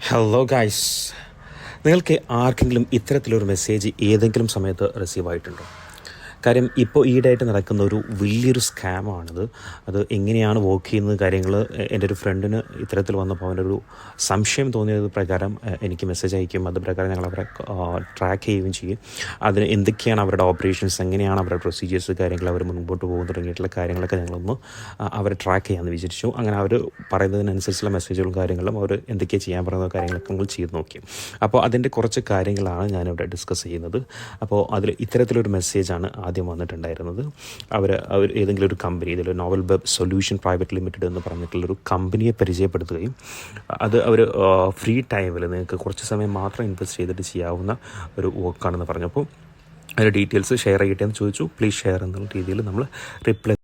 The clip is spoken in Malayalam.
ഹലോ ഗൈസ്, നിങ്ങൾക്ക് ആർക്കെങ്കിലും ഇത്തരത്തിലൊരു മെസ്സേജ് ഏതെങ്കിലും സമയത്ത് റിസീവ് ആയിട്ടുണ്ടോ? കാര്യം ഇപ്പോൾ ഈയിടെയായിട്ട് നടക്കുന്ന ഒരു വലിയൊരു സ്കാമാണിത്. അത് എങ്ങനെയാണ് വർക്ക് ചെയ്യുന്നത് കാര്യങ്ങൾ എൻ്റെ ഒരു ഫ്രണ്ടിന് ഇത്തരത്തിൽ വന്നപ്പോൾ അവനൊരു സംശയം തോന്നിയത് പ്രകാരം എനിക്ക് മെസ്സേജ് അയക്കും. അത് പ്രകാരം ഞങ്ങൾ അവരെ ട്രാക്ക് ചെയ്യുകയും ചെയ്യും. അതിന് എന്തൊക്കെയാണ് അവരുടെ ഓപ്പറേഷൻസ്, എങ്ങനെയാണ് അവരുടെ പ്രൊസീജിയേഴ്സ് കാര്യങ്ങൾ, അവർ മുൻപോട്ട് പോകുന്ന തുടങ്ങിയിട്ടുള്ള കാര്യങ്ങളൊക്കെ ഞങ്ങളൊന്ന് അവരെ ട്രാക്ക് ചെയ്യാമെന്ന് വിചാരിച്ചു. അങ്ങനെ അവർ പറയുന്നതിനനുസരിച്ചുള്ള മെസ്സേജുകളും കാര്യങ്ങളും അവർ എന്തൊക്കെയാണ് ചെയ്യാൻ പറയുന്ന കാര്യങ്ങളൊക്കെ നമ്മൾ ചെയ്ത് നോക്കി. അപ്പോൾ അതിൻ്റെ കുറച്ച് കാര്യങ്ങളാണ് ഞാനിവിടെ ഡിസ്കസ് ചെയ്യുന്നത്. അപ്പോൾ അതിൽ ഇത്തരത്തിലൊരു മെസ്സേജാണ് ആദ്യം വന്നിട്ടുണ്ടായിരുന്നത്. അവർ ഏതെങ്കിലും ഒരു കമ്പനി, ഇതിൽ novel web solution private limited എന്ന് പറഞ്ഞിട്ടുള്ളൊരു കമ്പനിയെ പരിചയപ്പെടുത്തുകയും അത് അവർ ഫ്രീ ടൈമിൽ നിങ്ങൾക്ക് കുറച്ച് സമയം മാത്രം ഇൻവെസ്റ്റ് ചെയ്തിട്ട് ചെയ്യാവുന്ന ഒരു വർക്കാണെന്ന് പറഞ്ഞപ്പോൾ അതിൻ്റെ ഡീറ്റെയിൽസ് ഷെയർ ചെയ്യട്ടെ എന്ന് ചോദിച്ചു. പ്ലീസ് ഷെയർ എന്നുള്ള രീതിയിൽ നമ്മൾ റിപ്ലൈ